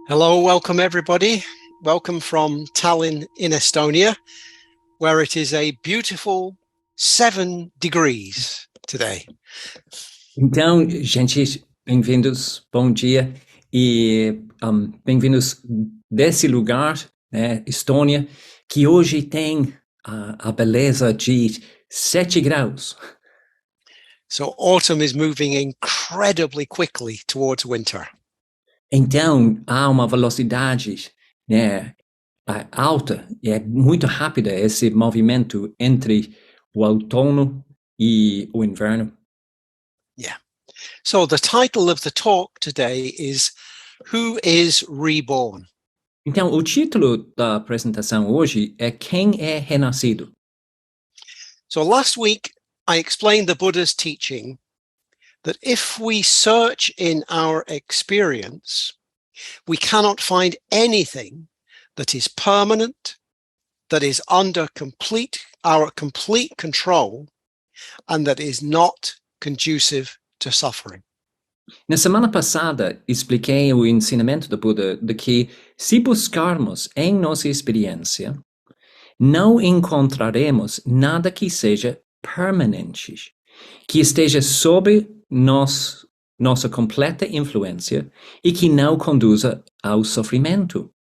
Hello, welcome everybody. Welcome from Tallinn in Estonia, where it is a beautiful 7 degrees today. Então, gente, bem-vindos, bom dia e bem-vindos desse lugar, né, Estônia, que hoje tem a beleza de 7 graus. So autumn is moving incredibly quickly towards winter. Então, há uma velocidade, né, alta, é muito rápida esse movimento entre o outono e o inverno. Yeah. So the title of the talk today is Who is Reborn? Então, o título da apresentação hoje é Quem é Renascido? So last week I explained the Buddha's teaching that if we search in our experience, we cannot find anything that is permanent, that is under our complete control, and that is not conducive to suffering. Na semana passada, expliquei o ensinamento do Buda de que, se buscarmos em nossa experiência, não encontraremos nada que seja permanente, que esteja sob nossa completa influência e que não conduza ao sofrimento.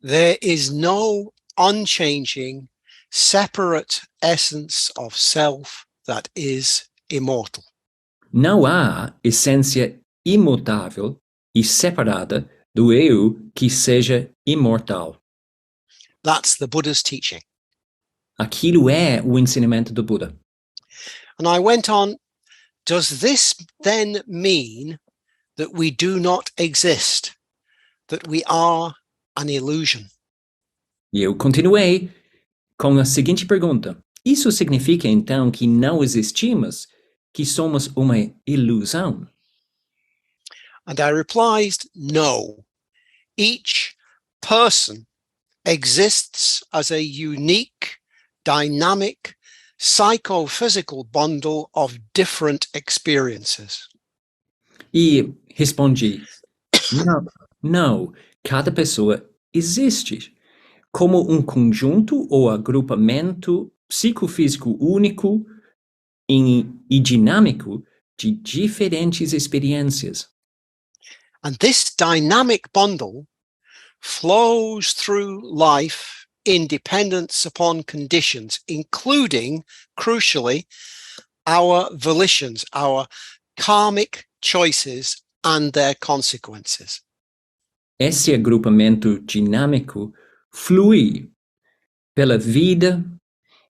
There is no unchanging, separate essence of self that is immortal. Não há essência imutável e separada do eu que seja imortal. That's the Buddha's teaching. Aquilo é o ensinamento do Buda. And I went on, does this then mean that we do not exist, that we are an illusion? E eu continuei com a seguinte pergunta. Isso significa então que não existimos, que somos uma ilusão? And I replied, no. Each person exists as a unique, dynamic, psychophysical bundle of different experiences. E respondi, não, cada pessoa existe como um conjunto ou agrupamento psicofísico único e dinâmico de diferentes experiências. And this dynamic bundle flows through life in dependence upon conditions, including, crucially, our volitions, our karmic choices and their consequences. Esse agrupamento dinâmico flui pela vida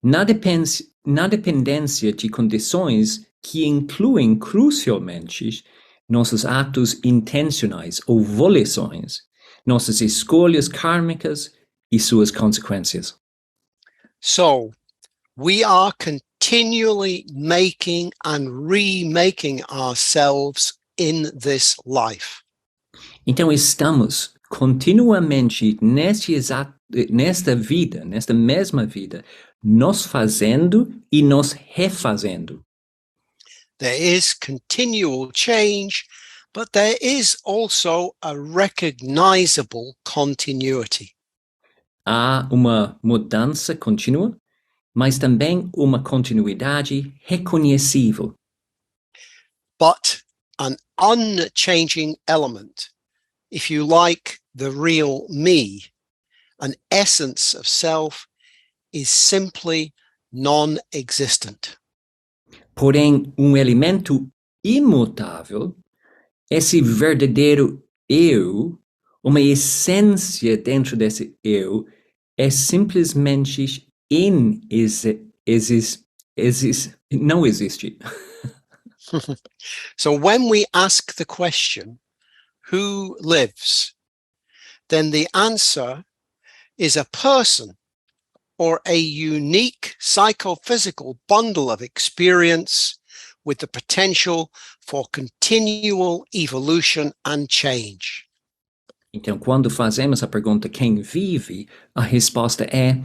na dependência de condições que incluem crucialmente nossos atos intencionais ou volições, nossas escolhas kármicas e suas consequências. So, we are continually making and remaking ourselves in this life. Então estamos continuamente nesta vida, nesta mesma vida, nos fazendo e nos refazendo. There is continual change, but there is also a recognizable continuity. Há uma mudança contínua, mas também uma continuidade reconhecível. But an unchanging element, if you like, the real me, an essence of self, is simply non-existent. Porém, elemento imutável, esse verdadeiro eu, uma essência dentro desse eu, é simplesmente não existe. So when we ask the question, who lives, then the answer is a person or a unique psychophysical bundle of experience with the potential for continual evolution and change. Então, quando fazemos a pergunta quem vive, a resposta é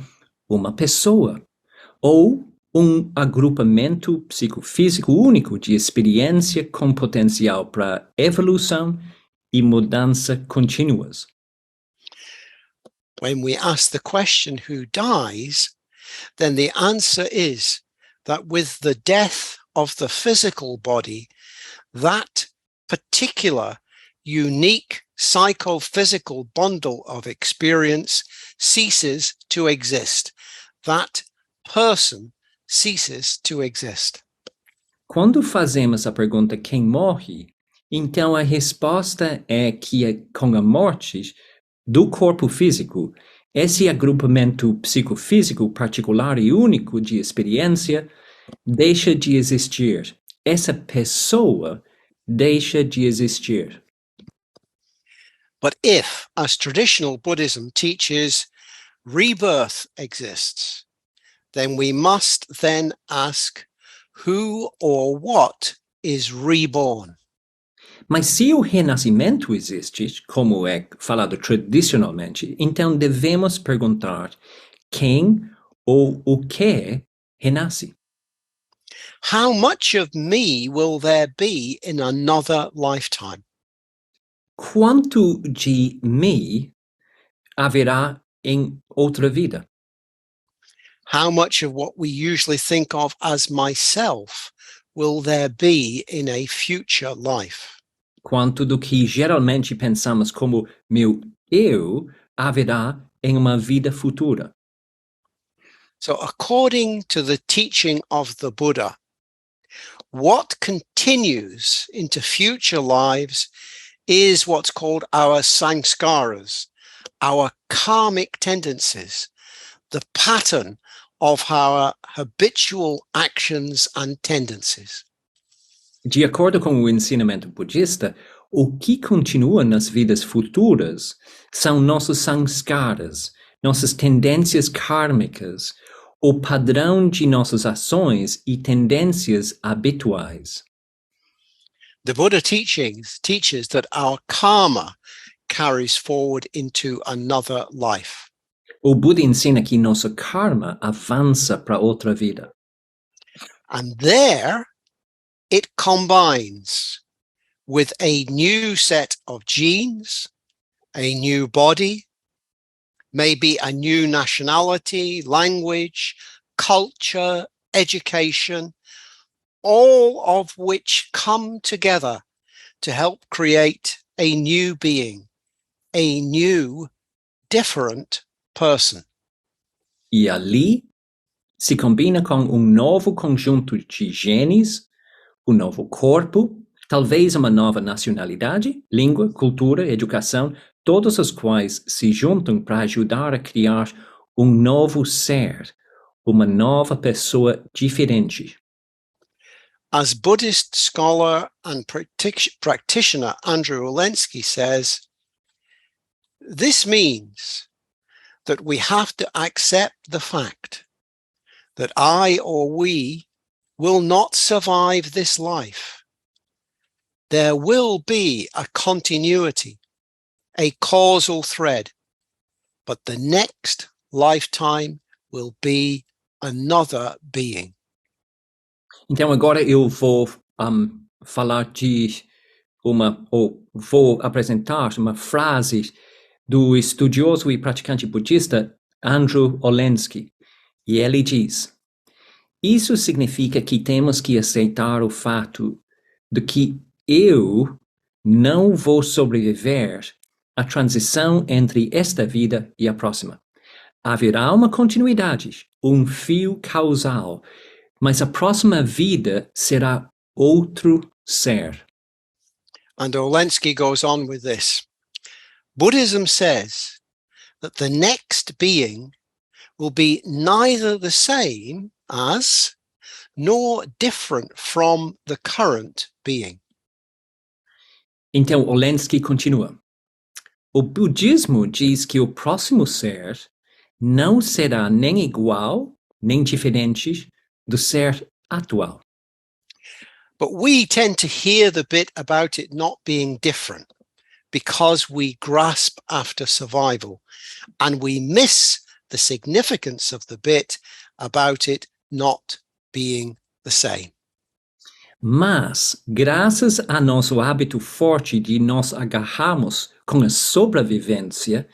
uma pessoa ou um agrupamento psicofísico único de experiência com potencial para evolução e mudança contínuas. When we ask the question, who dies, then the answer is that with the death of the physical body, that particular unique psychophysical bundle of experience ceases to exist. That person ceases to exist. Quando fazemos a pergunta quem morre, então a resposta é que com a morte do corpo físico, esse agrupamento psicofísico particular e único de experiência deixa de existir. Essa pessoa deixa de existir. But if, as traditional Buddhism teaches, rebirth exists, then we must then ask who or what is reborn. Mas se o renascimento existe, como é falado tradicionalmente, então devemos perguntar quem ou o que renasce. How much of me will there be in another lifetime? Quanto de mim haverá em outra vida? How much of what we usually think of as myself will there be in a future life? Quanto do que geralmente pensamos como meu eu haverá em uma vida futura? So according to the teaching of the Buddha, what continues into future lives is what's called our sanskaras, our karmic tendencies, the pattern of our habitual actions and tendencies. De acordo com o ensinamento budista, o que continua nas vidas futuras são nossos sanskaras, nossas tendências kármicas, o padrão de nossas ações e tendências habituais. The Buddha teaches that our karma carries forward into another life. O Buda ensina que nosso karma avança para outra vida. And there it combines with a new set of genes, a new body, maybe a new nationality, language, culture, education, all of which come together to help create a new being, a new, different person. E ali se combina com novo conjunto de genes, novo corpo, talvez uma nova nacionalidade, língua, cultura, educação, todos os quais se juntam para ajudar a criar novo ser, uma nova pessoa diferente. As Buddhist scholar and practitioner Andrew Olendzki says, this means that we have to accept the fact that I or we will not survive this life. There will be a continuity, a causal thread, but the next lifetime will be another being. Então agora eu vou falar vou apresentar uma frase do estudioso e praticante budista Andrew Olendzki. E ele diz: isso significa que temos que aceitar o fato de que eu não vou sobreviver à transição entre esta vida e a próxima. Haverá uma continuidade, fio causal, mas a próxima vida será outro ser. And Olendzki goes on with this. Buddhism says that the next being will be neither the same as nor different from the current being. Então Olendzki continua. O budismo diz que o próximo ser não será nem igual, nem diferente do ser atual. But we tend to hear the bit about it not being different because we grasp after survival and we miss the significance of the bit about it not being the same. Mas, graças a nosso hábito forte de nos agarrarmos com a sobrevivência,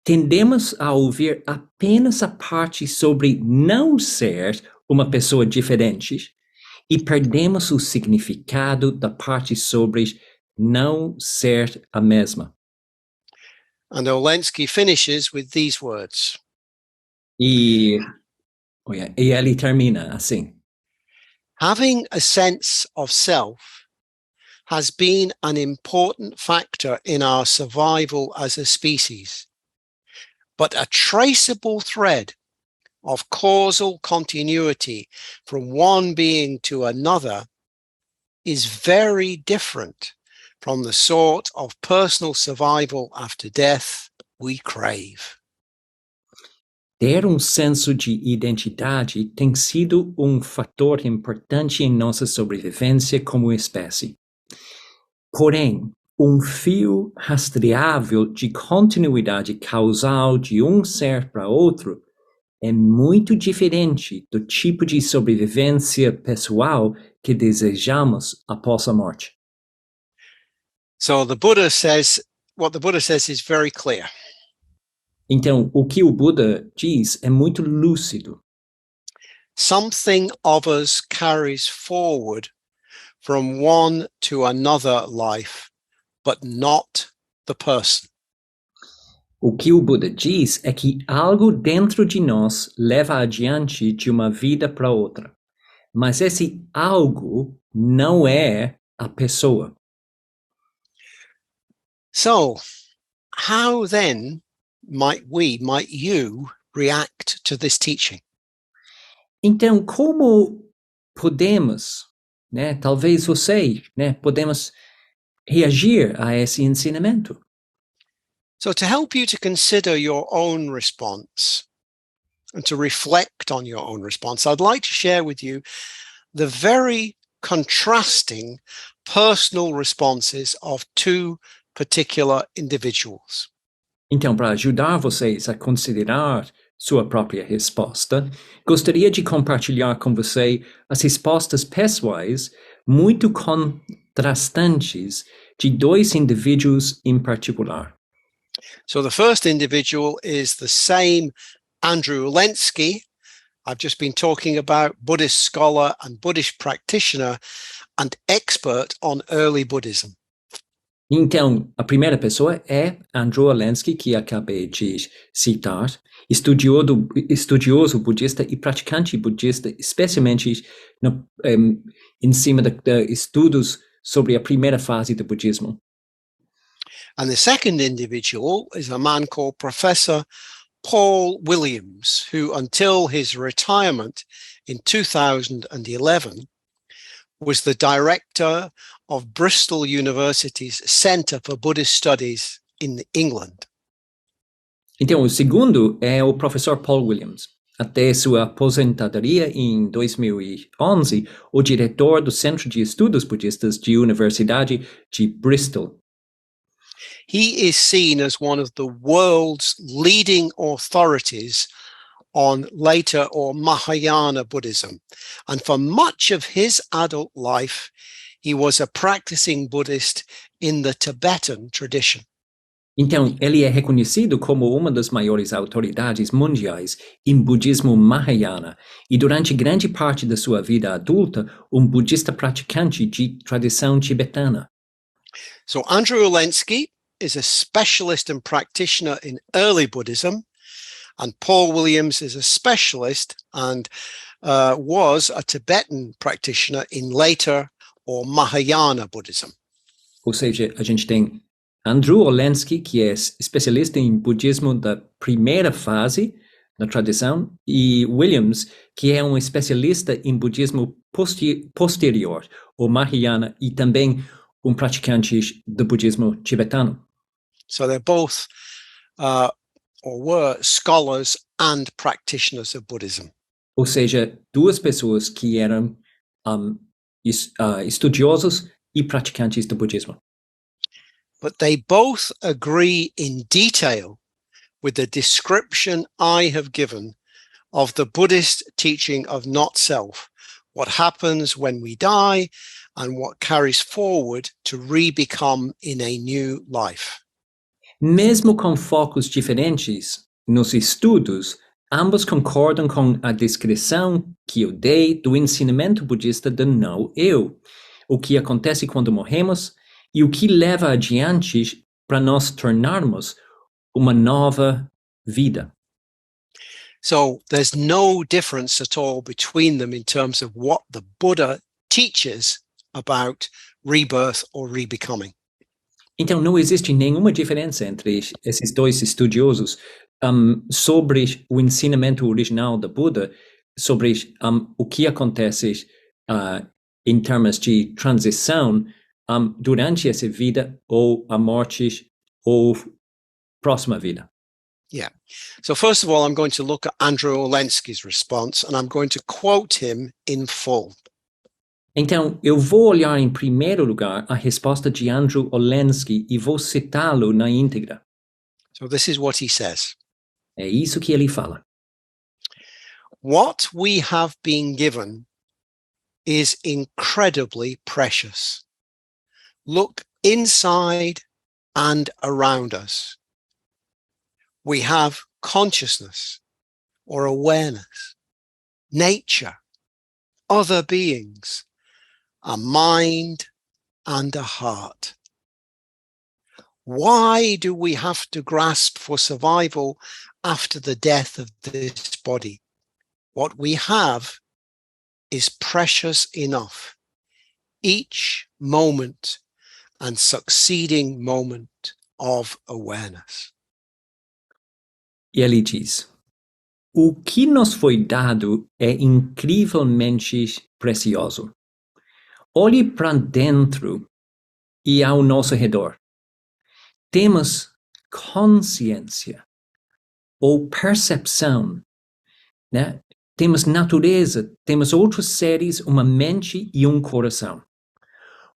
tendemos a ouvir apenas a parte sobre não ser uma pessoa diferente e perdemos o significado da parte sobre não ser a mesma. And Olendzki finishes with these words. E ele termina assim. Having a sense of self has been an important factor in our survival as a species, but a traceable thread of causal continuity from one being to another is very different from the sort of personal survival after death we crave. Ter senso de identidade tem sido fator importante em nossa sobrevivência como espécie. Porém, fio rastreável de continuidade causal de ser para outro é muito diferente do tipo de sobrevivência pessoal que desejamos após a morte. So the Buddha says, what the Buddha says is very clear. Então, o que o Buda diz é muito lúcido. Something of us carries forward from one to another life, but not the person. O que o Buda diz é que algo dentro de nós leva adiante de uma vida para outra, mas esse algo não é a pessoa. So, how then might you react to this teaching? Então, como podemos, talvez você, podemos reagir a esse ensinamento? So to help you to consider your own response and to reflect on your own response, I'd like to share with you the very contrasting personal responses of two particular individuals. Então, para ajudar vocês a considerar sua própria resposta, gostaria de compartilhar com você as respostas pessoais muito contrastantes de dois indivíduos em particular. So the first individual is the same Andrew Olendzki I've just been talking about, Buddhist scholar and Buddhist practitioner and expert on early Buddhism. Então, a primeira pessoa é Andrew Olendzki, que acabei de citar, estudioso budista e praticante budista, especialmente em cima de estudos sobre a primeira fase do budismo. And the second individual is a man called Professor Paul Williams, who until his retirement in 2011 was the director of Bristol University's Centre for Buddhist Studies in England. Então, o segundo é o professor Paul Williams. Até sua aposentadoria em 2011, o diretor do Centro de Estudos Budistas da Universidade de Bristol. He is seen as one of the world's leading authorities on later or Mahayana Buddhism. And for much of his adult life, he was a practicing Buddhist in the Tibetan tradition. Então, ele é reconhecido como uma das maiores autoridades mundiais em budismo Mahayana e durante grande parte da sua vida adulta, budista praticante de tradição tibetana. So Andrew Olendzki is a specialist and practitioner in early Buddhism, and Paul Williams is a specialist and was a Tibetan practitioner in later or Mahayana Buddhism. Ou seja, a gente tem Andrew Olendzki, que é especialista em budismo da primeira fase da tradição, e Williams, que é especialista em budismo posterior, ou Mahayana, e também praticante do budismo tibetano. So they're both or were scholars and practitioners of Buddhism. Ou seja, duas pessoas que eram estudiosos e praticantes do budismo. But they both agree in detail with the description I have given of the Buddhist teaching of not self, what happens when we die, and what carries forward to re-become in a new life. Mesmo com focos diferentes nos estudos, ambos concordam com a descrição que eu dei do ensinamento budista do não-eu, o que acontece quando morremos e o que leva adiante para nós tornarmos uma nova vida. So there's no difference at all between them in terms of what the Buddha teaches about rebirth or rebecoming. Então, não existe nenhuma diferença entre esses dois estudiosos sobre o ensinamento original da Buda, sobre o que acontece em termos de transição durante essa vida ou a morte ou próxima vida. Yeah. So first of all, I'm going to look at Andrew Olenski's response, and I'm going to quote him in full. Então, eu vou olhar em primeiro lugar a resposta de Andrew Olenski e vou citá-lo na íntegra. So this is what he says. É isso que ele fala. What we have been given is incredibly precious. Look inside and around us. We have consciousness or awareness, nature, other beings, a mind and a heart. Why do we have to grasp for survival after the death of this body? What we have is precious enough. Each moment and succeeding moment of awareness. E ele diz: o que nos foi dado é incrivelmente precioso. Olhe para dentro e ao nosso redor. Temos consciência ou percepção, né? Temos natureza, temos outros seres, uma mente e um coração.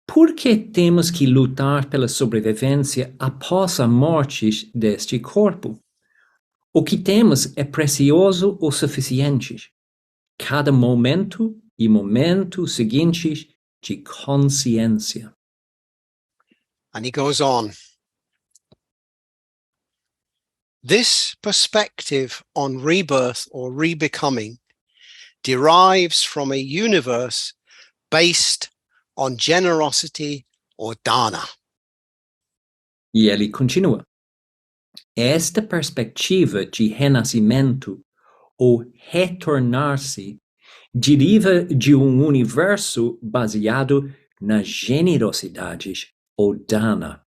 Por que temos que lutar pela sobrevivência após a morte deste corpo? O que temos é precioso o suficiente. Cada momento e momento seguinte de consciência. And he goes on. This perspective on rebirth or rebecoming derives from a universe based on generosity or dana. E ele continua. Esta perspectiva de renascimento ou retornar-se deriva de universo baseado na generosidade ou dana.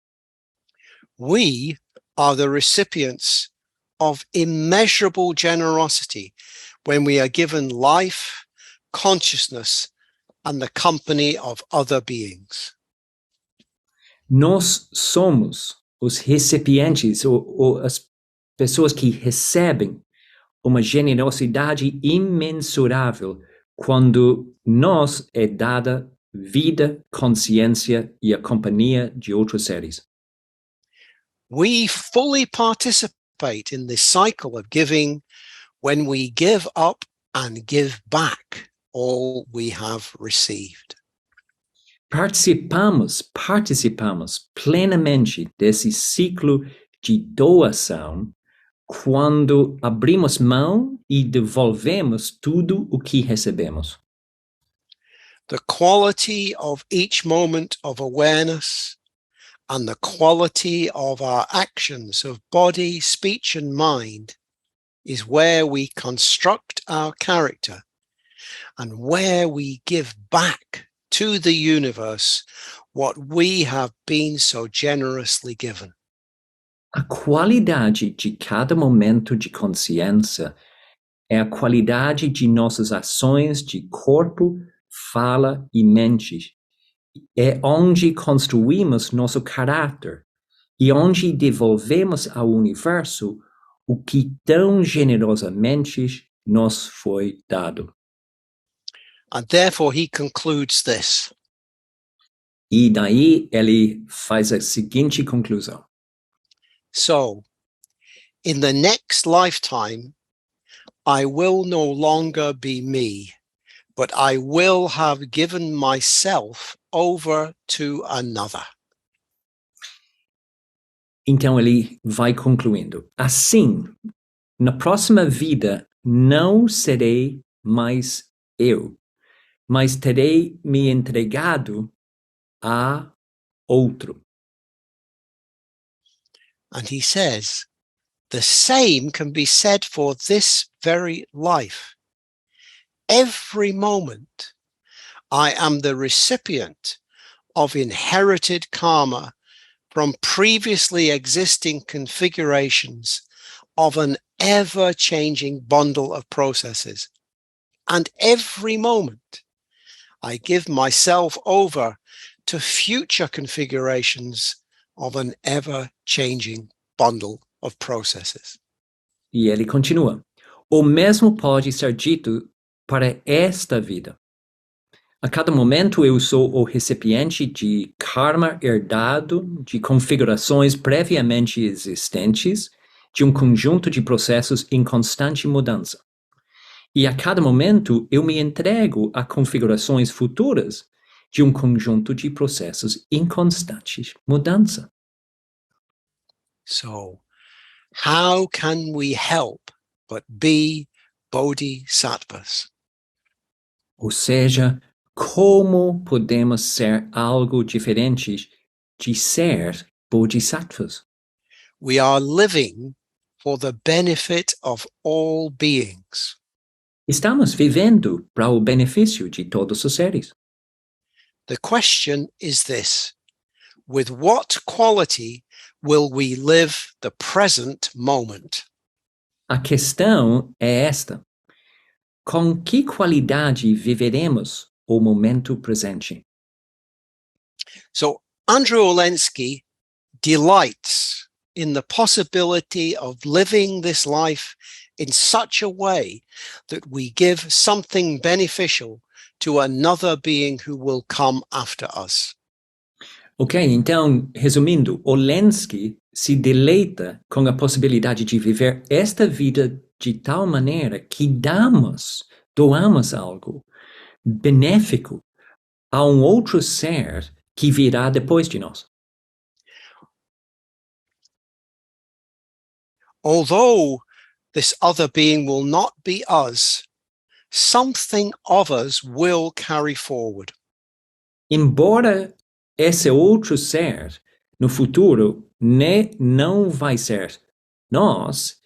We are the recipients of immeasurable generosity when we are given life, consciousness, and the company of other beings. Nós somos os recipientes ou as pessoas que recebem uma generosidade imensurável quando nos é dada vida, consciência e a companhia de outros seres. We fully participate in this cycle of giving when we give up and give back all we have received. Participamos plenamente desse ciclo de doação quando abrimos mão e devolvemos tudo o que recebemos. The quality of each moment of awareness and the quality of our actions of body, speech, and mind is where we construct our character and where we give back to the universe what we have been so generously given. A qualidade de cada momento de consciência é a qualidade de nossas ações de corpo, fala e mente. É onde construímos nosso caráter e onde devolvemos ao universo o que tão generosamente nos foi dado. And therefore he concludes this. E daí ele faz a seguinte conclusão. So, in the next lifetime, I will no longer be me, but I will have given myself over to another. Então ele vai concluindo. Assim, na próxima vida não serei mais eu, mas terei me entregado a outro. And he says, the same can be said for this very life. Every moment, I am the recipient of inherited karma from previously existing configurations of an ever-changing bundle of processes. And every moment, I give myself over to future configurations of an ever-changing bundle of processes. E ele continua. O mesmo pode ser dito para esta vida. A cada momento eu sou o recipiente de karma herdado de configurações previamente existentes de um conjunto de processos em constante mudança. E a cada momento eu me entrego a configurações futuras de um conjunto de processos em constante mudança. So, how can we help but be bodhisattvas? Ou seja, como podemos ser algo diferente de ser bodhisattvas? We are living for the benefit of all beings. Estamos vivendo para o benefício de todos os seres. The question is this: with what quality will we live the present moment? A questão é esta: com que qualidade viveremos o momento presente? So Andrew Olendzki delights in the possibility of living this life in such a way that we give something beneficial to another being who will come after us. Ok, então, resumindo, Olendzki se deleita com a possibilidade de viver esta vida de tal maneira que doamos algo benéfico a um outro ser que virá depois de nós. Although this other being will not be us, something of us will carry forward. Embora esse outro ser, no futuro, não vai ser nós,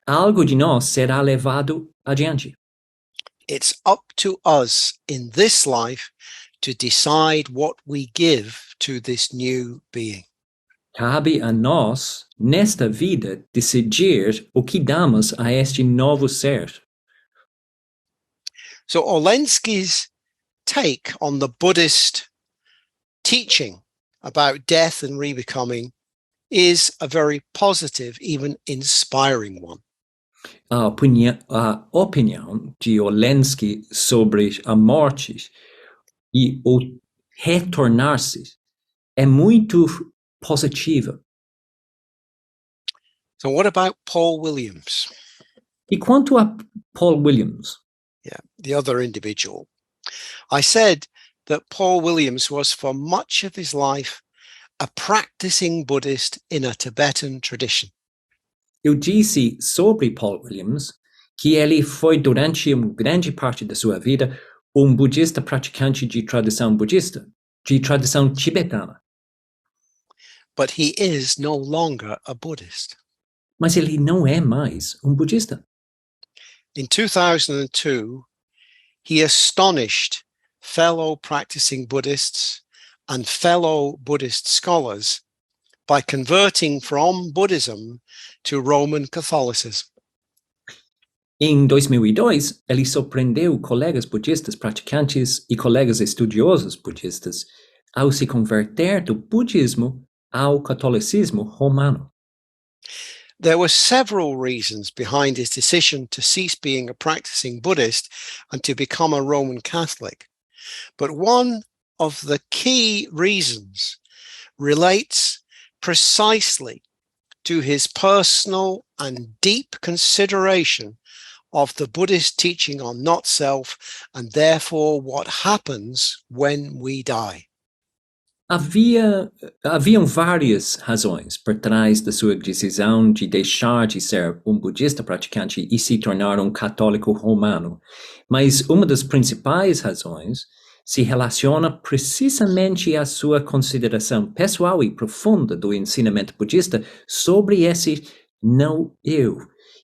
algo de nós será levado adiante. It's up to us in this life to decide what we give to this new being. Cabe a nós, nesta vida, decidir o que damos a este novo ser. So Olendzki's take on the Buddhist teaching about death and rebecoming is a very positive, even inspiring one. A opinião de Olendzki sobre a morte e o retornar-se é muito positiva. So what about Paul Williams? E quanto a Paul Williams? Yeah, the other individual. I said that Paul Williams was for much of his life a practicing Buddhist in a Tibetan tradition. Eu disse sobre Paul Williams que ele foi durante uma grande parte da sua vida budista praticante de tradição budista, de tradição tibetana. But he is no longer a Buddhist. Mas ele não é mais budista. In 2002, he astonished fellow practicing Buddhists and fellow Buddhist scholars by converting from Buddhism to Roman Catholicism. Em 2002, ele surpreendeu colegas budistas praticantes e colegas estudiosos budistas ao se converter do budismo ao catolicismo romano. There were several reasons behind his decision to cease being a practicing Buddhist and to become a Roman Catholic. But one of the key reasons relates precisely to his personal and deep consideration of the Buddhist teaching on not self and therefore what happens when we die. Haviam várias razões por trás da sua decisão de deixar de ser um budista praticante e se tornar um católico romano, mas uma das principais razões se relaciona precisamente à sua consideração pessoal e profunda do ensinamento budista sobre esse não eu,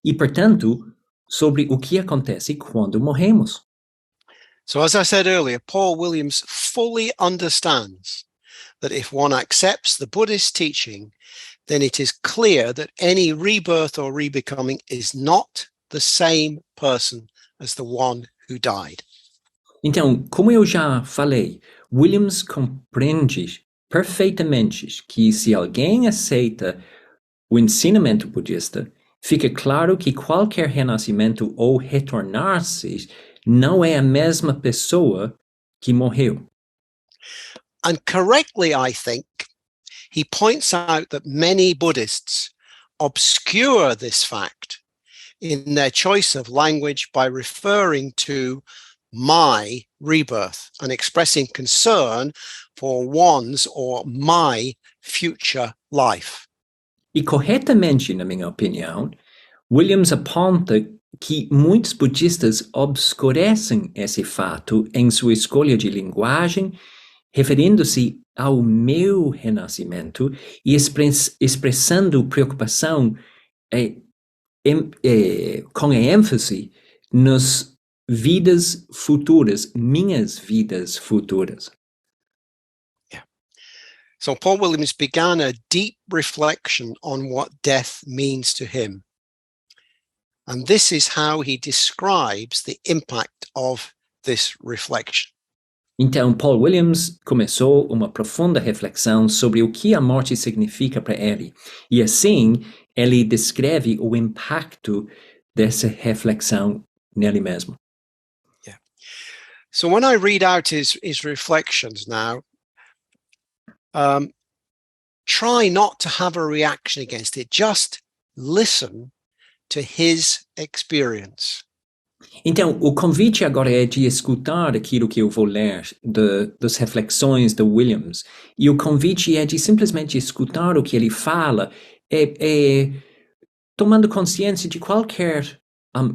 e, portanto, sobre o que acontece quando morremos. So as I said earlier, Paul Williams fully understands that if one accepts the Buddhist teaching, then it is clear that any rebirth or rebecoming is not the same person as the one who died. Então, como eu já falei, Williams compreende perfeitamente que se alguém aceita o ensinamento budista, fica claro que qualquer renascimento ou retornar-se não é a mesma pessoa que morreu. And correctly, I think, he points out that many Buddhists obscure this fact in their choice of language by referring to my rebirth and expressing concern for one's or my future life. E corretamente, na minha opinião, Williams aponta que muitos budistas obscurecem esse fato em sua escolha de linguagem, referindo-se ao meu renascimento e expressando preocupação com ênfase nas vidas futuras, minhas vidas futuras. Yeah. So Paul Williams began a deep reflection on what death means to him. And this is how he describes the impact of this reflection. Então, Paul Williams começou uma profunda reflexão sobre o que a morte significa para ele. E assim, ele descreve o impacto dessa reflexão nele mesmo. Yeah. So when I read out his reflections now, try not to have a reaction against it. Just listen to his experience. Então, o convite agora é de escutar aquilo que eu vou ler das reflexões de Williams. E o convite é de simplesmente escutar o que ele fala, tomando consciência de qualquer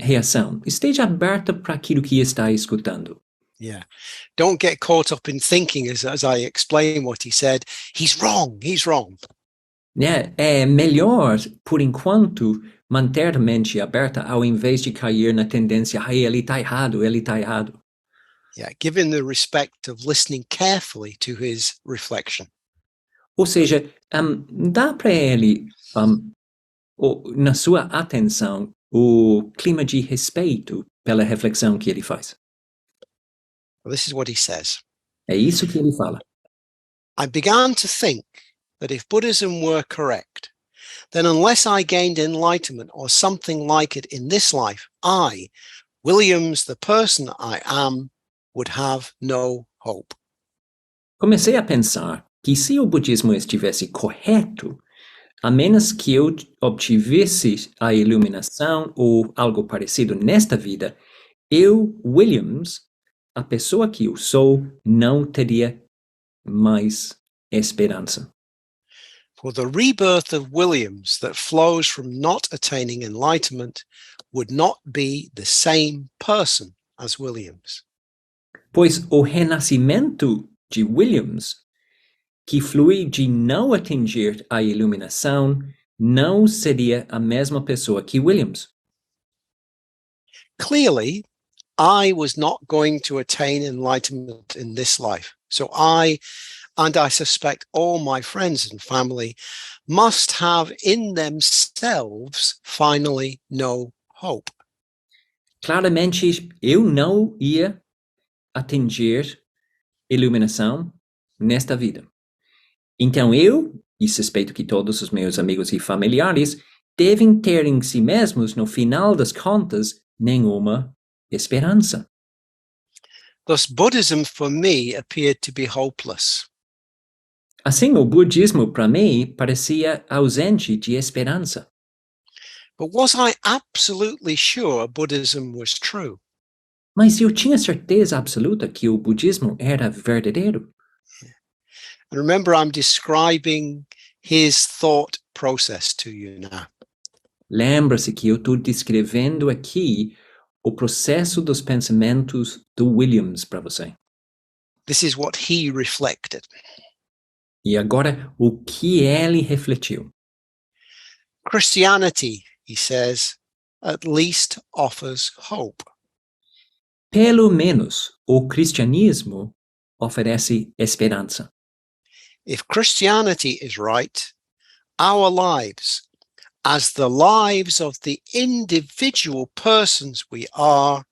reação. Esteja aberta para aquilo que está escutando. Yeah. Don't get caught up in thinking, as I explain what he said, he's wrong. É melhor, por enquanto, manter a mente aberta ao invés de cair na tendência, ele está errado. Yeah, given the respect of listening carefully to his reflection. Ou seja, dá para ele, na sua atenção, o clima de respeito pela reflexão que ele faz. Well, this is what he says. É isso que ele fala. I began to think that if Buddhism were correct, then unless I gained enlightenment or something like it in this life, I, Williams, the person I am, would have no hope. Comecei a pensar que se o budismo estivesse correto, a menos que eu obtivesse a iluminação ou algo parecido nesta vida, eu, Williams, a pessoa que eu sou, não teria mais esperança. For the rebirth of Williams that flows from not attaining enlightenment would not be the same person as Williams. Pois o renascimento de Williams, que flui de não atingir a iluminação, não seria a mesma pessoa que Williams. Clearly, I was not going to attain enlightenment in this life. So I, and I suspect all my friends and family, must have in themselves finally no hope. Claramente, eu não ia atingir iluminação nesta vida. Então eu, e suspeito que todos os meus amigos e familiares, devem ter em si mesmos, no final das contas, nenhuma esperança. Thus, Buddhism for me appeared to be hopeless. Assim, o budismo para mim parecia ausente de esperança. But was I absolutely sure Buddhism was true? Mas eu tinha certeza absoluta que o budismo era verdadeiro. And remember, I'm describing his thought process to you now. Lembra-se que eu estou descrevendo aqui o processo dos pensamentos do Williams para você. This is what he reflected. E agora, o que ele refletiu? Christianity, he says, at least offers hope. Pelo menos, o cristianismo oferece esperança. If Christianity is right, our lives, as the lives of the individual persons we are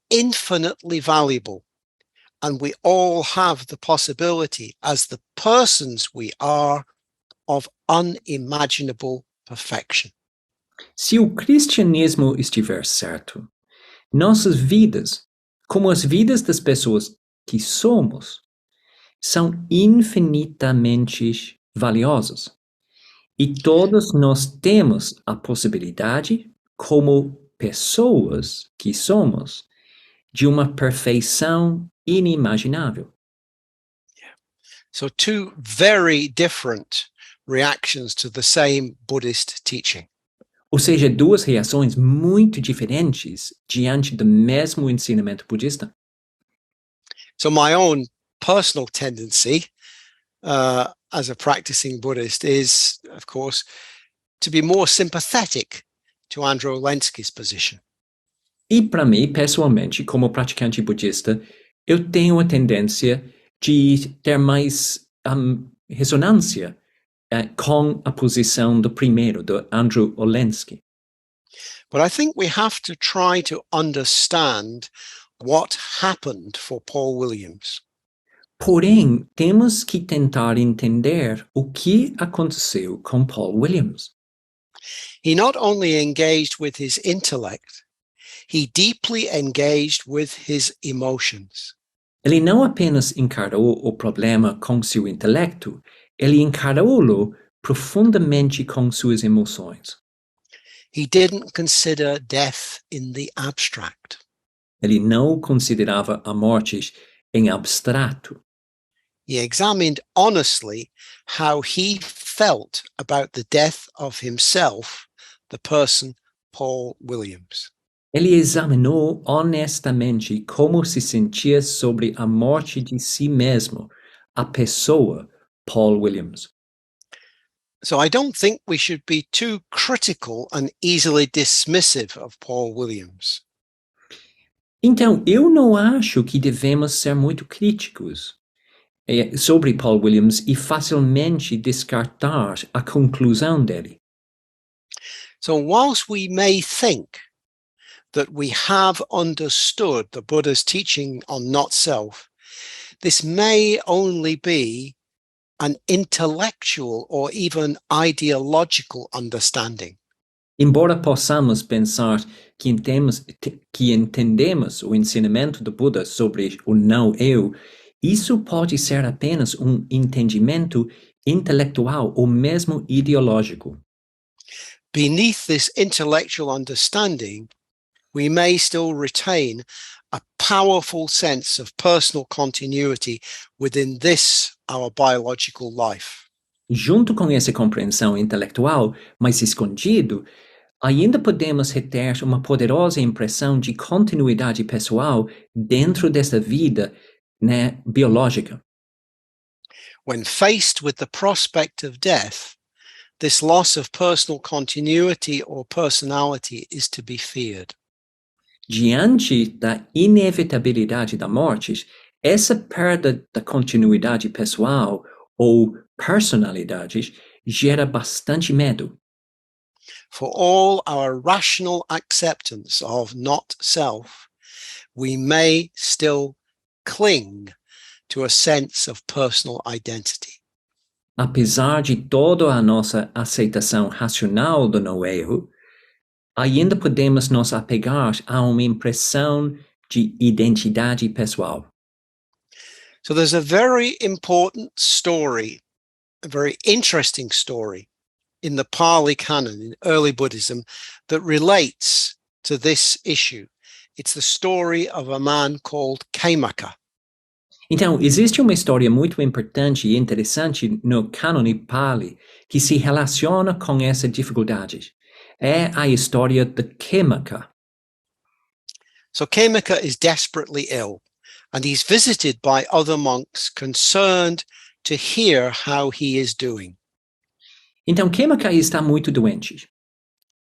infinitely valuable. And we all have the possibility, as the persons we are, of unimaginable perfection. Se o cristianismo estiver certo, nossas vidas, como as vidas das pessoas que somos, são infinitamente valiosas. E todos nós temos a possibilidade, como pessoas que somos, de uma perfeição inimaginável. So two very different reactions to the same Buddhist teaching. Ou seja, duas reações muito diferentes diante do mesmo ensinamento budista. So my own personal tendency as a practicing Buddhist is, of course, to be more sympathetic to Andrew Olenski's position. E para mim, pessoalmente, como praticante budista, eu tenho a tendência de ter mais ressonância com a posição do primeiro, do Andrew Olenski. But I think we have to try to understand what happened for Paul Williams. Porém, temos que tentar entender o que aconteceu com Paul Williams. He not only engaged with his intellect, he deeply engaged with his emotions. Ele não apenas encarou o problema com seu intelecto, ele encarou-lo profundamente com suas emoções. He didn't consider death in the abstract. Ele não considerava a morte em abstrato. He examined honestly how he felt about the death of himself, the person Paul Williams. Ele examinou honestamente como se sentia sobre a morte de si mesmo, a pessoa Paul Williams. So I don't think we should be too critical and easily dismissive of Paul Williams. Então, eu não acho que devemos ser muito críticos sobre Paul Williams e facilmente descartar a conclusão dele. So whilst we may think that we have understood the Buddha's teaching on not self, this may only be an intellectual or even ideological understanding. Embora possamos pensar que entendemos o ensinamento do Buda sobre o não-eu, isso pode ser apenas entendimento intelectual ou mesmo ideológico. Beneath this intellectual understanding, we may still retain a powerful sense of personal continuity within this, our biological life. Junto com essa compreensão intelectual, mas escondido, ainda podemos reter uma poderosa impressão de continuidade pessoal dentro desta vida, biológica. When faced with the prospect of death, this loss of personal continuity or personality is to be feared. Diante da inevitabilidade da morte, essa perda da continuidade pessoal ou personalidade gera bastante medo. For all our rational acceptance of not self, we may still cling to a sense of personal identity. Apesar de toda a nossa aceitação racional do não-eu, ainda podemos nos apegar a uma impressão de identidade pessoal. So there's a very important story, a very interesting story in the Pali Canon, in early Buddhism, that relates to this issue. It's the story of a man called Kemaka. Então, existe uma história muito importante e interessante no cânone Pali que se relaciona com essa dificuldade. É a história de Kemaka. So Kemaka is desperately ill, and he's visited by other monks concerned to hear how he is doing. Então, Kemaka está muito doente.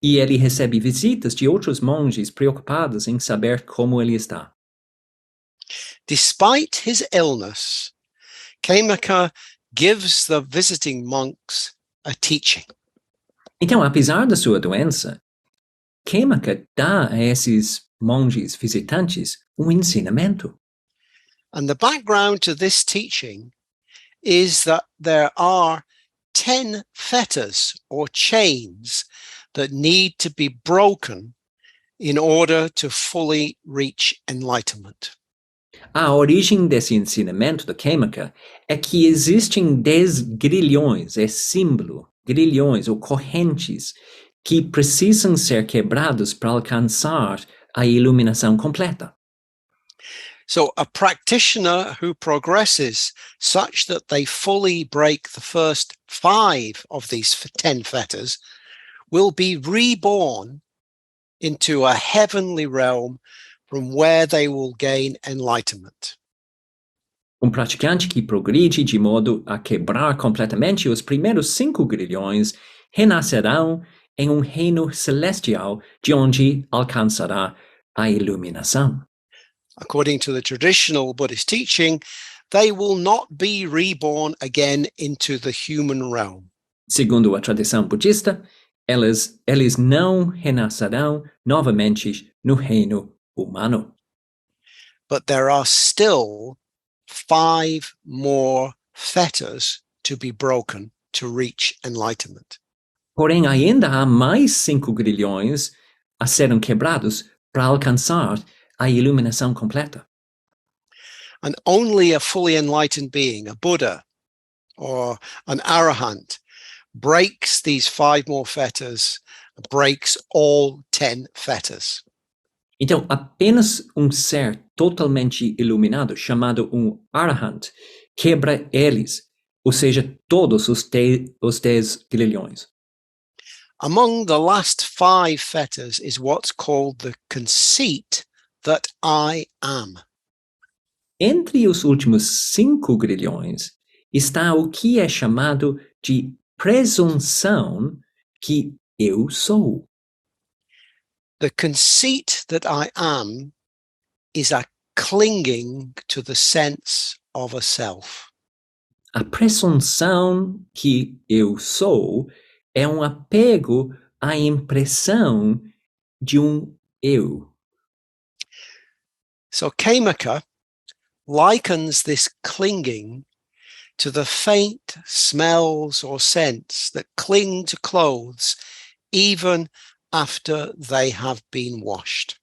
E ele recebe visitas de outros monges preocupados em saber como ele está. Despite his illness, Kemaka gives the visiting monks a teaching. Então, apesar da sua doença, Kemaka dá a esses monges visitantes um ensinamento. And the background to this teaching is that there are 10 fetters or chains that need to be broken in order to fully reach enlightenment. A origem desse ensinamento de Kemaka é que existem 10 grilhões, é símbolo, grilhões ou correntes que precisam ser quebrados para alcançar a iluminação completa. So a practitioner who progresses such that they fully break the first 5 of these 10 fetters will be reborn into a heavenly realm from where they will gain enlightenment. Praticante que progride de modo a quebrar completamente os primeiros 5 grilhões renascerão em reino celestial de onde alcançará a iluminação. According to the traditional Buddhist teaching, they will not be reborn again into the human realm. Segundo a tradição budista, eles não renascerão novamente no reino humano. But there are still 5 more fetters to be broken to reach enlightenment. Porém, ainda há mais 5 grilhões a serem quebrados para alcançar a iluminação completa. And only a fully enlightened being, a Buddha or an arahant, breaks these 5 more fetters, breaks all 10 fetters. Então, apenas ser totalmente iluminado, chamado arahant, quebra eles, ou seja, todos os 10 grilhões. Among the last 5 fetters is what's called the conceit that I am. Entre os últimos 5 grilhões está o que é chamado de presunção que eu sou. The conceit that I am is a clinging to the sense of a self. A presunção que eu sou é apego à impressão de eu. So Kemaka likens this clinging to the faint smells or scents that cling to clothes even after they have been washed.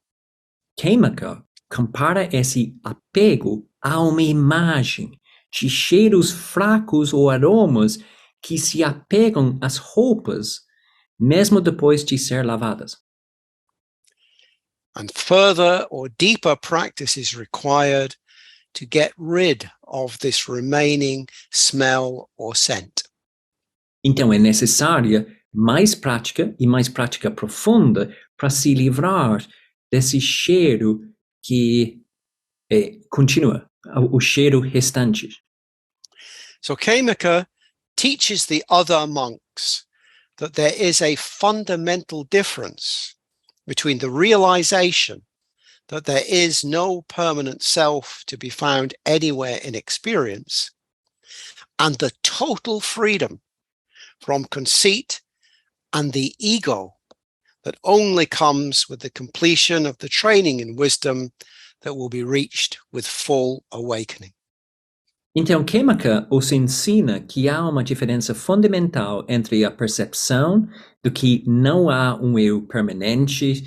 Kemaka compara esse apego a uma imagem de cheiros fracos ou aromas que se apegam às roupas mesmo depois de ser lavadas. And further or deeper practice is required to get rid of this remaining smell or scent. Então é necessária mais prática e mais prática profunda para se livrar desse cheiro que continua, o cheiro restante. So Kemaka teaches the other monks that there is a fundamental difference between the realization that there is no permanent self to be found anywhere in experience and the total freedom from conceit and the ego that only comes with the completion of the training in wisdom that will be reached with full awakening. Então, Kemaka os ensina que há uma diferença fundamental entre a percepção de que não há eu permanente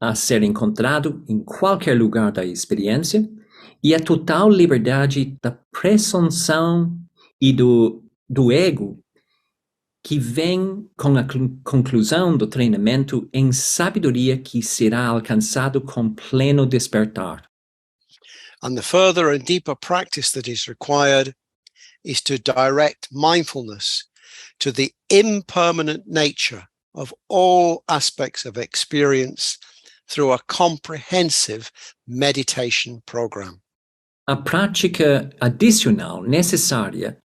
a ser encontrado em qualquer lugar da experiência e a total liberdade da presunção e do ego que vem com a conclusão do treinamento em sabedoria que será alcançado com pleno despertar. And the further and deeper practice that is required is to direct mindfulness to the impermanent nature of all aspects of experience through a comprehensive meditation program. A prática adicional necessária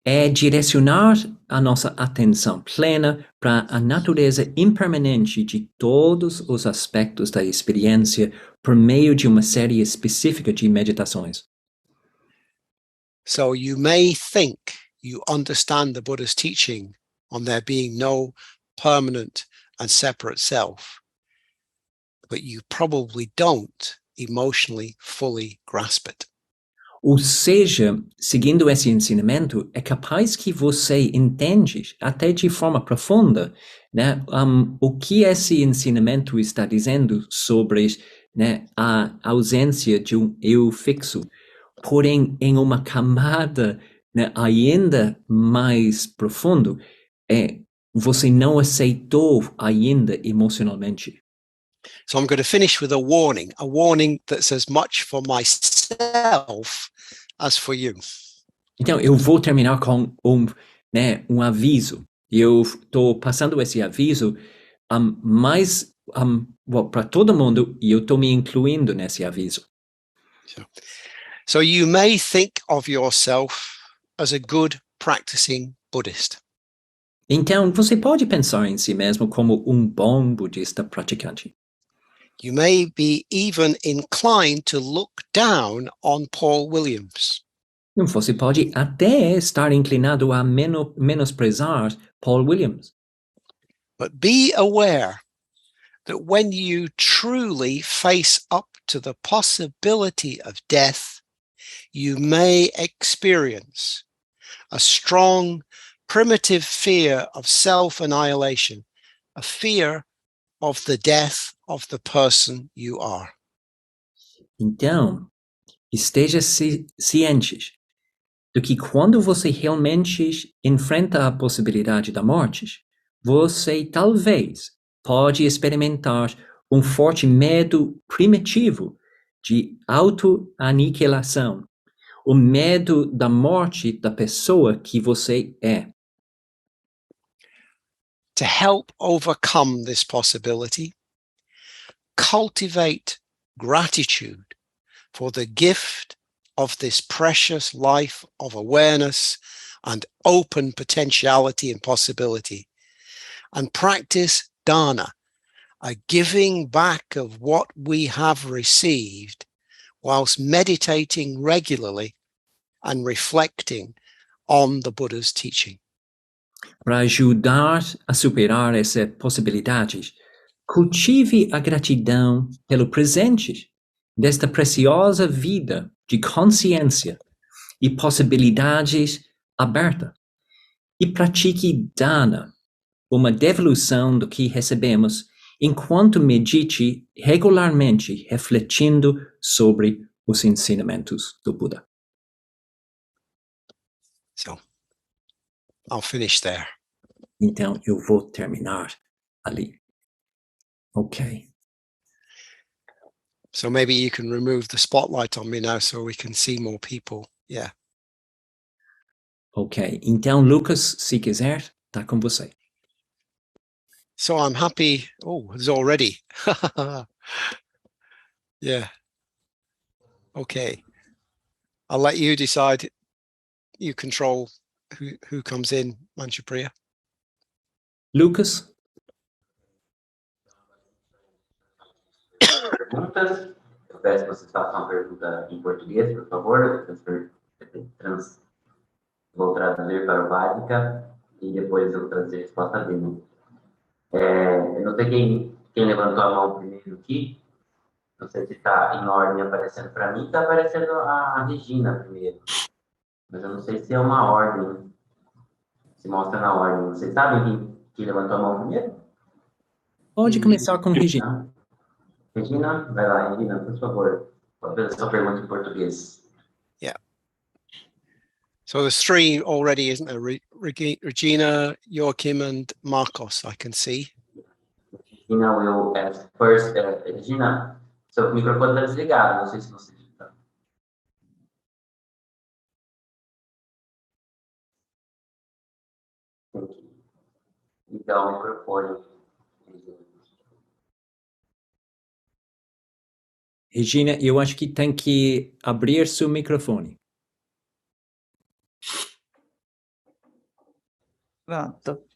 é direcionar a nossa atenção plena para a natureza impermanente de todos os aspectos da experiência por meio de uma série específica de meditações. So you may think you understand the Buddha's teaching on there being no permanent and separate self, but you probably don't emotionally fully grasp it. Ou seja, seguindo esse ensinamento, é capaz que você entende, até de forma profunda, né, o que esse ensinamento está dizendo sobre, né, a ausência de um eu fixo. Porém, em uma camada, né, ainda mais profundo, você não aceitou ainda emocionalmente. So I'm going to finish with a warning that's as much for myself as for you. Então, eu vou terminar com um aviso. Eu estou passando esse aviso para todo mundo e eu estou me incluindo nesse aviso. So you may think of yourself as a good practicing Buddhist. Então, você pode pensar em si mesmo como um bom budista praticante. You may be even inclined to look down on Paul Williams. Você pode até estar inclinado a menosprezar Paul Williams. But be aware that when you truly face up to the possibility of death, you may experience a strong, primitive fear of self-annihilation, a fear of the death of the person you are. Então, esteja ciente de que quando você realmente enfrenta a possibilidade da morte, você talvez pode experimentar um forte medo primitivo de autoaniquilação, o medo da morte da pessoa que você é. To help overcome this possibility, cultivate gratitude for the gift of this precious life of awareness and open potentiality and possibility, and practice dana, a giving back of what we have received, whilst meditating regularly and reflecting on the Buddha's teaching. Para ajudar a superar essa possibilidade, cultive a gratidão pelo presente desta preciosa vida de consciência e possibilidades aberta, e pratique dana, uma devolução do que recebemos, enquanto medite regularmente refletindo sobre os ensinamentos do Buda. So I'll finish there. Então, eu vou terminar ali. Ok. So maybe you can remove the spotlight on me now so we can see more people. Yeah. Ok. Então, Lucas, se quiser, tá com você. So I'm happy. Oh, it's already. Yeah. Okay. I'll let you decide. You control who comes in, Manchupriya. Lucas? Perguntas. Eu peço que vocês façam uma pergunta em português, por favor. Vou traduzir para o Vaddhaka e depois eu vou trazer a resposta dele. Eu não sei quem levantou a mão primeiro aqui. Não sei se está em ordem aparecendo para mim. Está aparecendo a Regina primeiro. Mas eu não sei se é uma ordem. Se mostra na ordem. Vocês sabem quem levantou a mão primeiro? Pode começar com Regina. Regina, vai lá, Regina, por favor. Pode fazer a sua pergunta em português. Yeah. So there's three already, isn't there? Regina, Joachim, and Marcos, I can see. Regina will ask first. Regina, seu microfone está desligado, não sei se você está. Então, o microfone. Regina, eu acho que tem que abrir seu microfone. Pronto.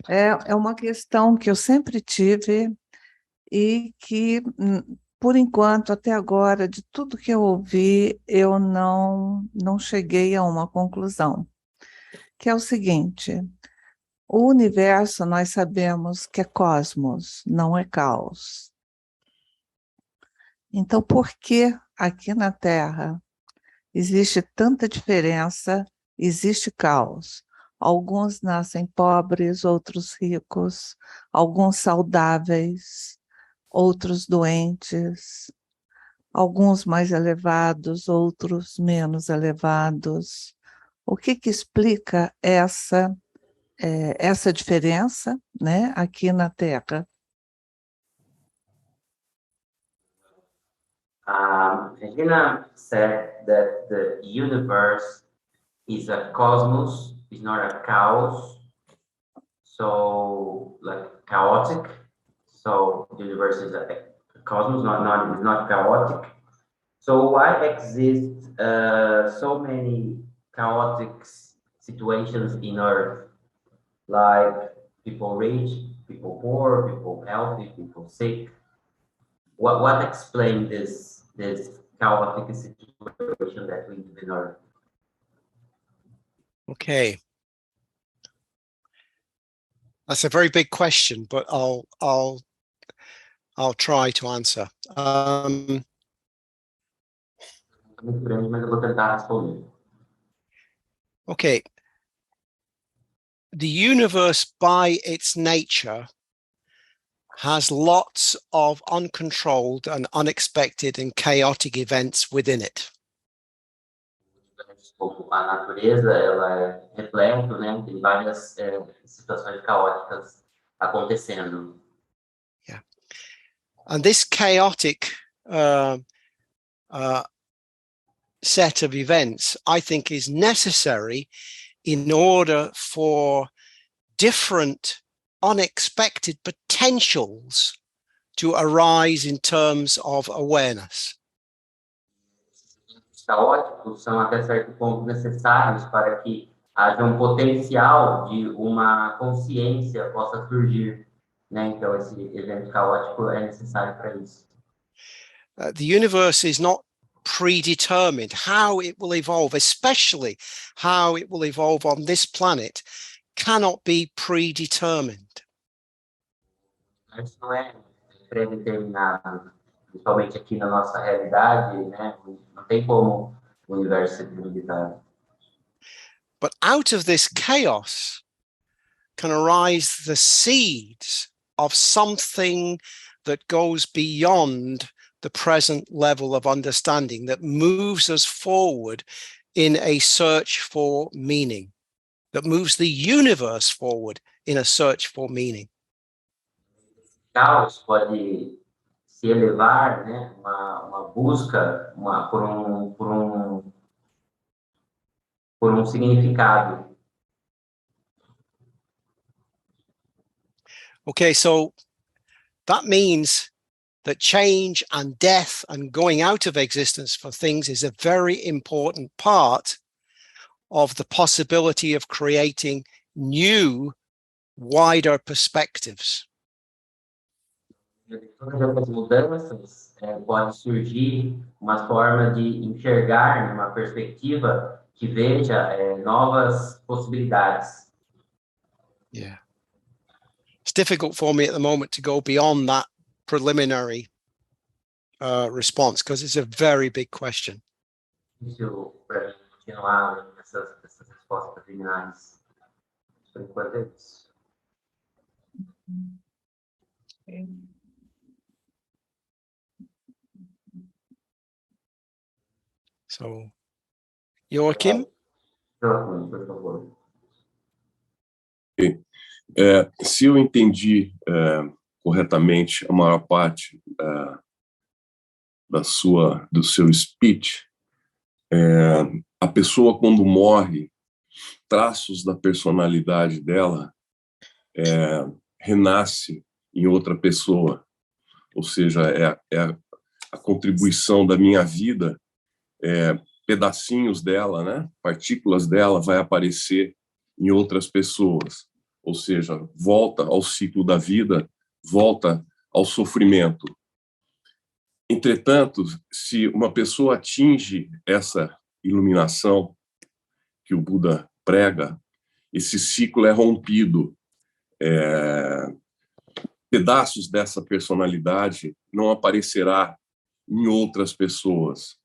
É uma questão que eu sempre tive e que, por enquanto, até agora, de tudo que eu ouvi, eu não cheguei a uma conclusão, que é o seguinte: o universo nós sabemos que é cosmos, não é caos. Então, por que aqui na Terra existe tanta diferença, existe caos? Alguns nascem pobres, outros ricos, alguns saudáveis, outros doentes, alguns mais elevados, outros menos elevados. O que explica essa diferença, né, aqui na Terra? Regina said that the universe is a cosmos, is not a chaos. So, like chaotic. So, the universe is a cosmos, is not chaotic. So, why exist so many chaotic situations in Earth, like people rich, people poor, people healthy, people sick? What explains this chaotic situation that we live in Earth? Okay. That's a very big question, but I'll try to answer. Muito grande, mas eu vou tentar responder. Okay. The universe, by its nature, has lots of uncontrolled and unexpected and chaotic events within it. A natureza, ela é repleta, né? Tem várias situações caóticas acontecendo. Yeah. And this chaotic set of events, I think, is necessary in order for different unexpected potentials to arise in terms of awareness. Os caóticos são até certo ponto necessários para que haja potencial de uma consciência possa surgir, né? Então esse evento caótico é necessário para isso. The universe is not predetermined. How it will evolve, especially how it will evolve on this planet, cannot be predetermined. Isso não é predeterminado, principalmente aqui na nossa realidade, né? Não tem como o universo ser premeditado. But out of this chaos can arise the seeds of something that goes beyond the present level of understanding, that moves us forward in a search for meaning, that moves the universe forward in a search for meaning. Caos pode se elevar, né? Uma busca por um significado. Okay, so that means that change and death and going out of existence for things is a very important part of the possibility of creating new, wider perspectives. Todas as mudanças pode surgir uma forma de enxergar uma perspectiva que veja novas possibilidades. Yeah. It's difficult for me at the moment to go beyond that preliminary response because it's a very big question. Difícil para continuar essas respostas preliminares. Por enquanto é isso. So Joachim? Joaquim, por favor. Se eu entendi corretamente a maior parte do seu speech, a pessoa quando morre, traços da personalidade dela renasce em outra pessoa, ou seja, a contribuição da minha vida, pedacinhos dela, né, partículas dela vai aparecer em outras pessoas, ou seja, volta ao ciclo da vida, volta ao sofrimento. Entretanto, se uma pessoa atinge essa iluminação que o Buda prega, esse ciclo é rompido. Pedaços dessa personalidade não aparecerá em outras pessoas.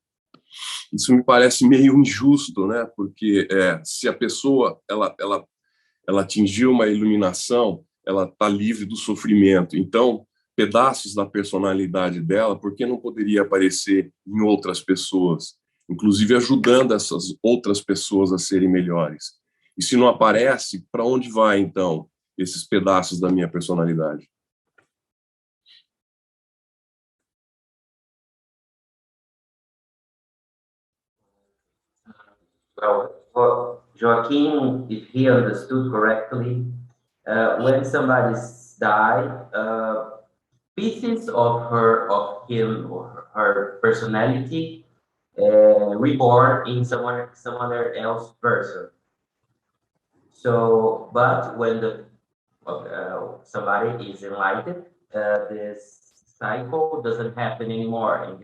Isso me parece meio injusto, né? Porque se a pessoa ela atingiu uma iluminação, ela está livre do sofrimento. Então, pedaços da personalidade dela, por que não poderia aparecer em outras pessoas, inclusive ajudando essas outras pessoas a serem melhores? E se não aparece, para onde vai, então, esses pedaços da minha personalidade? Well, Joaquim, if he understood correctly, when somebody dies, pieces of him or her personality reborn in someone else person. So, but when somebody is enlightened, this cycle doesn't happen anymore, and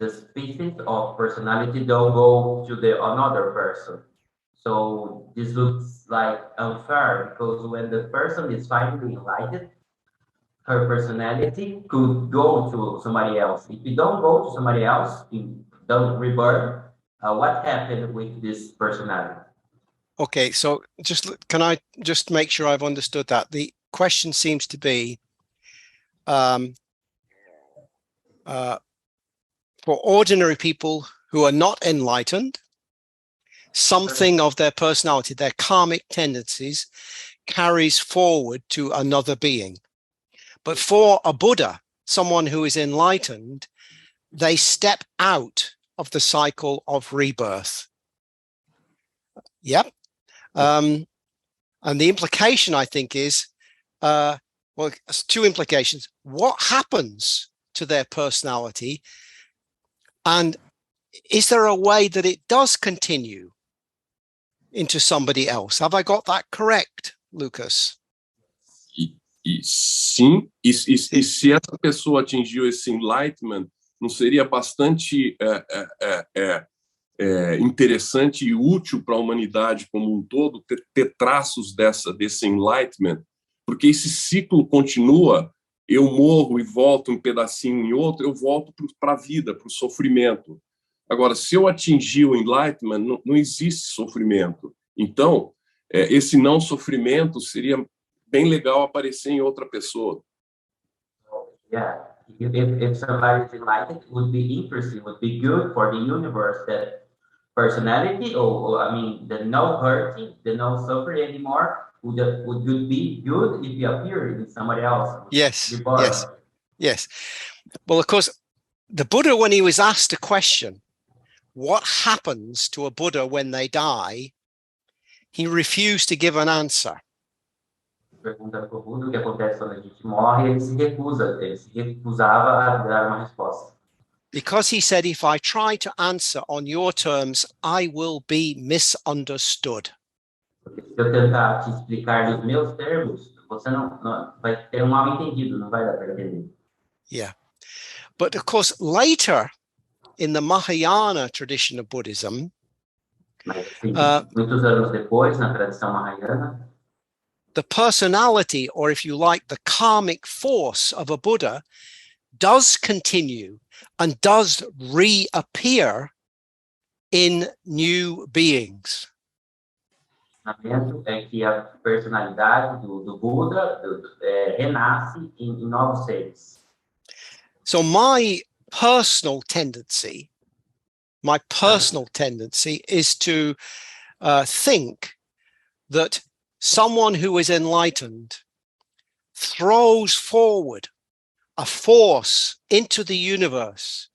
the species of personality don't go to another person. So this looks like unfair, because when the person is finally enlightened, her personality could go to somebody else. If you don't go to somebody else, you don't rebirth, what happened with this personality? Okay, so can I just make sure I've understood that? The question seems to be, for ordinary people who are not enlightened, something of their personality, their karmic tendencies, carries forward to another being. But for a Buddha, someone who is enlightened, they step out of the cycle of rebirth. Yep. And the implication, I think, is, well, it's two implications. What happens to their personality? And is there a way that it does continue into somebody else? Have I got that correct, Lucas? Sim, e se essa pessoa atingiu esse enlightenment, não seria bastante interessante e útil para a humanidade como um todo ter traços desse enlightenment? Porque esse ciclo continua, eu morro e volto um pedacinho em outro, eu volto para a vida, para o sofrimento. Agora, se eu atingir o enlightenment, não existe sofrimento. Então, esse não sofrimento seria bem legal aparecer em outra pessoa. Yeah, if somebody is enlightened, it would be interesting, would be good for the universe, that personality, or I mean, the no hurting, the no suffering anymore, would be good if you appear in somebody else. Yes, yes. Well, of course, the Buddha, when he was asked a question, what happens to a Buddha when they die, he refused to give an answer. Pergunta para o Buda o que acontece quando a gente morre, ele se recusava a dar uma resposta. Because he said, if I try to answer on your terms, I will be misunderstood. Porque se eu tentar te explicar nos meus termos, você não vai ter mal entendido, não vai dar para entender. Yeah. But of course, later in the Mahayana tradition of Buddhism, Mas, assim, muitos anos depois, na tradição mahayana, the personality, or if you like, the karmic force of a Buddha does continue and does reappear in new beings. É que a personalidade do Buda renasce em novos seres. So my personal tendency my personal tendency is to think that someone who is enlightened throws forward a force into the universe,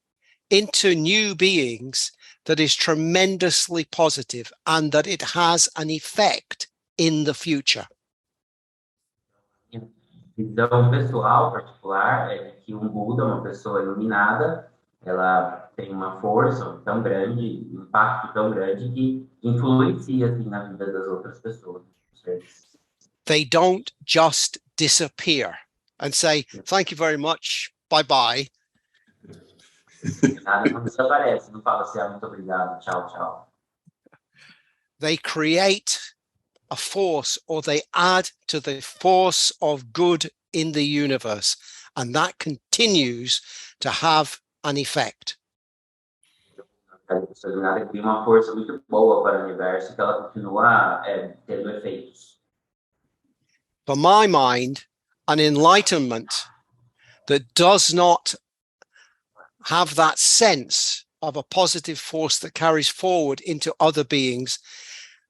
into new beings, that is tremendously positive and that it has an effect in the future. Visão pessoal particular é de que Buda, uma pessoa iluminada, ela tem uma força tão grande, um impacto tão grande que influencia assim, na vida das outras pessoas. They don't just disappear and say, thank you very much, bye-bye. Nada não desaparece, não fala assim, muito obrigado, tchau, tchau. They create a force, or they add to the force of good in the universe, and that continues to have an effect. Ela cria uma força muito boa para o universo que ela continua tendo efeitos. For my mind, an enlightenment that does not have that sense of a positive force that carries forward into other beings,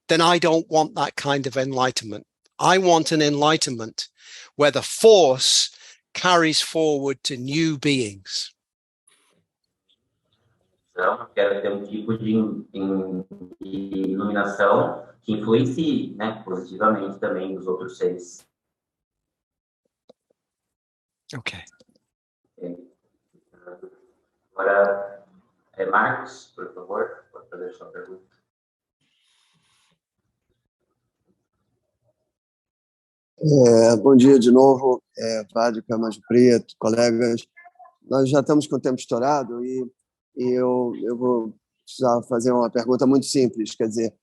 then I don't want that kind of enlightenment. I want an enlightenment where the force carries forward to new beings. Então, eu quero ter tipo de iluminação que influencie, né, positivamente também os outros seres. Okay. Agora, Marcos, por favor, pode fazer sua pergunta. Bom dia de novo, Vaddhaka, mais preto, colegas. Nós já estamos com o tempo estourado e eu vou precisar fazer uma pergunta muito simples, quer dizer,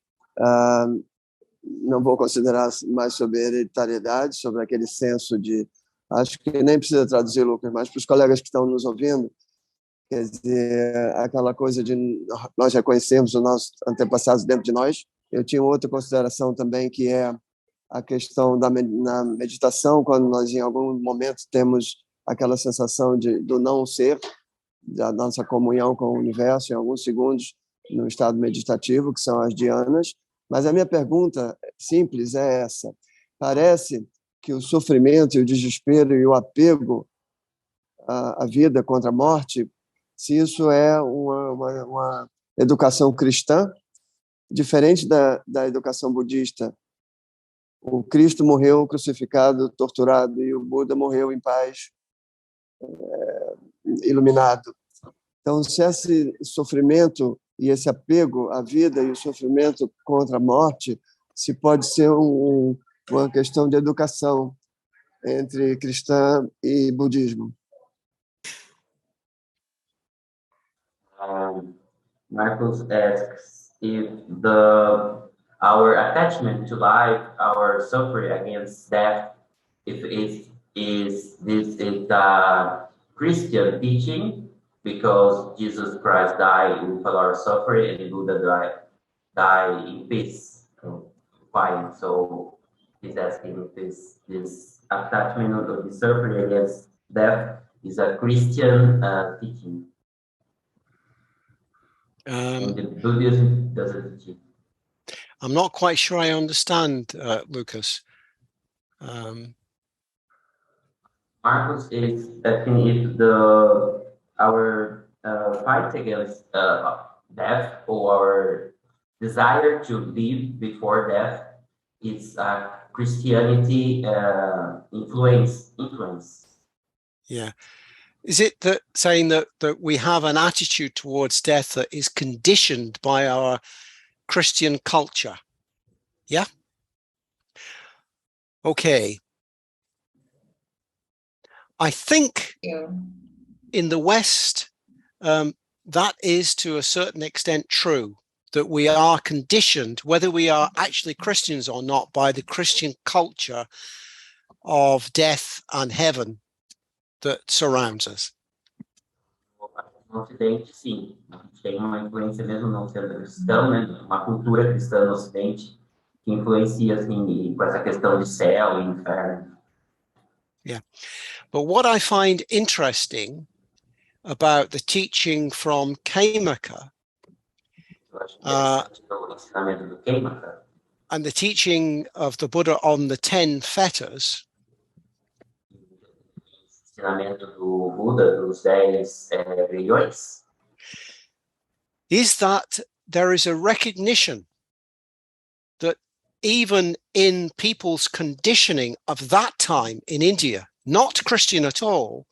não vou considerar mais sobre hereditariedade, sobre aquele senso de, acho que nem precisa traduzir, Lucas, mas para os colegas que estão nos ouvindo, quer dizer, aquela coisa de nós reconhecemos os nossos antepassados dentro de nós. Eu tinha outra consideração também, que é a questão na meditação, quando nós em algum momento temos aquela sensação do não ser, da nossa comunhão com o universo, em alguns segundos, no estado meditativo, que são as dhyanas. Mas a minha pergunta simples é essa. Parece que o sofrimento e o desespero e o apego à vida contra a morte, se isso é uma educação cristã, diferente da educação budista. O Cristo morreu crucificado, torturado, e o Buda morreu em paz, iluminado. Então, se esse sofrimento e esse apego à vida e o sofrimento contra a morte, se pode ser uma questão de educação entre cristã e budismo. Marcos asks if our attachment to life, our suffering against death, if this is a Christian teaching, because Jesus Christ died with our suffering and Buddha died in peace, quiet. So he's asking if this attachment of the suffering against death is a Christian teaching. And the Buddhism doesn't teach. I'm not quite sure I understand, Lucas. Marcos is asking if our fight against death, or our desire to live before death, is Christianity influence. Yeah. Is it that saying that we have an attitude towards death that is conditioned by our Christian culture? Yeah. Okay. I think in the West, that is to a certain extent true, that we are conditioned, whether we are actually Christians or not, by the Christian culture of death and heaven that surrounds us. No Ocidente, sim. A gente tem uma influência mesmo não sendo cristão, né? Uma cultura cristã no Ocidente que influencia, assim, com essa questão de céu e inferno. Yeah. But what I find interesting about the teaching from Kamaka Eu acho interessante o ensinamento do Quem, and the teaching of the Buddha on the 10 fetters ensinamento do Buda dos 10 grilhões, is that there is a recognition that even in people's conditioning of that time in India, not Christian at all,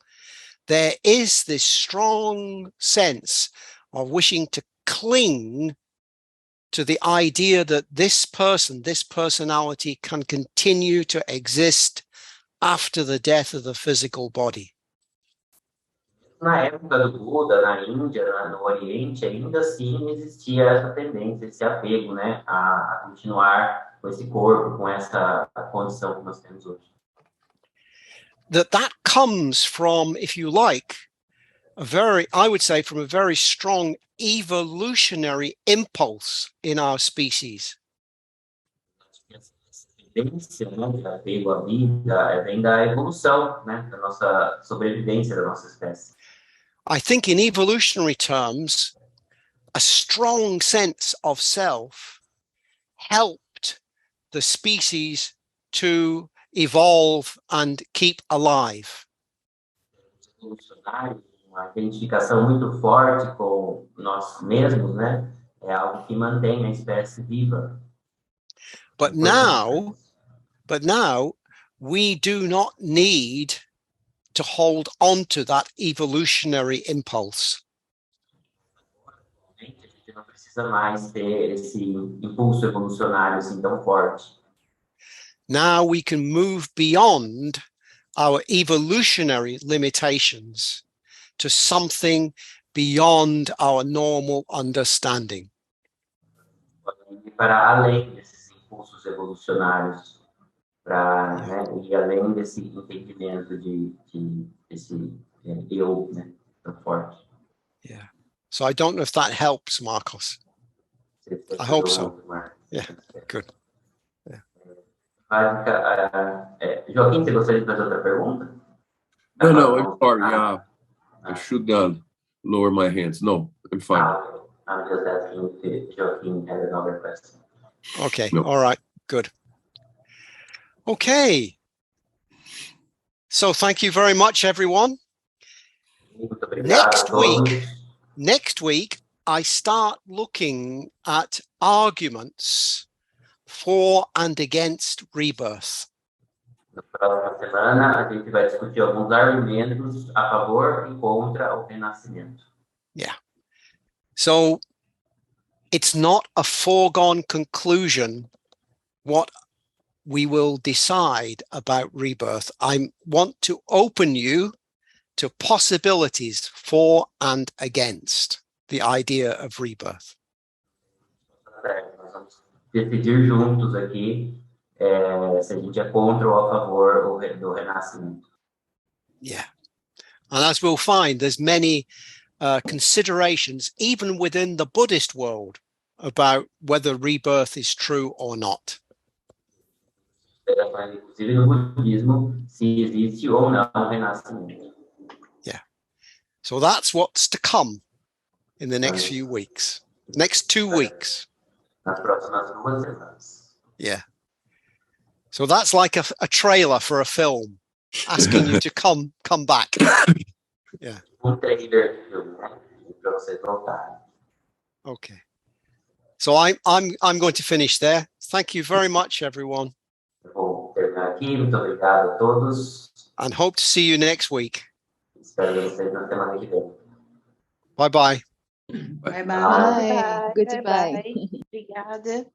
there is this strong sense of wishing to cling to the idea that this person, this personality can continue to exist after the death of the physical body. na época do Buda, na Índia, no Oriente, ainda assim existia essa tendência, esse apego, né, a continuar com esse corpo, com essa condição que nós temos hoje. That comes from, if you like, I would say, from a very strong evolutionary impulse in our species. Tendência, né, de apego à vida, vem da evolução, né, da nossa sobrevivência da nossa espécie. I think in evolutionary terms, a strong sense of self helped the species to evolve and keep alive. Uma identificação muito forte com nós mesmos, né, é algo que mantém a espécie viva. But now we do not need to hold on to that evolutionary impulse. A gente não precisa mais ter esse impulso evolucionário assim tão forte. Now we can move beyond our evolutionary limitations to something beyond our normal understanding. Ir para além desses impulsos evolucionários, para ir além desse entendimento desse eu, né, tão forte. Yeah. So I don't know if that helps, Marcos. I hope so. Yeah, good. Joaquim, você gostaria de fazer outra pergunta? No, I'm sorry. I should lower my hands. No, I'm fine. I'm just asking if Joaquim had another question. Okay, No. all right, good. Okay. So thank you very much, everyone. Muito obrigado a todos. Next week, I start looking at arguments for and against rebirth. Na próxima semana, a gente vai discutir alguns argumentos a favor e contra o renascimento. Yeah. So it's not a foregone conclusion what we will decide about rebirth. I want to open you to possibilities for and against the idea of rebirth. Nós vamos decidir juntos aqui se a gente é contra ou a favor do renascimento. Yeah. And as we'll find, there's many considerations, even within the Buddhist world, about whether rebirth is true or not. Inclusive no budismo, se existe ou não renascimento. Yeah. So that's what's to come in the next few weeks, next 2 weeks. Nas próximas 2 semanas. Yeah. So that's like a trailer for a film, asking you to come back. Yeah. Trailer de filme, né, para vocês voltarem. Okay. So I'm going to finish there. Thank you very much, everyone. Eu vou terminar aqui. Muito obrigado a todos. And hope to see you next week. Espero ver vocês na semana que vem. Bye-bye. Bye bye. Bye. Goodbye. Obrigada.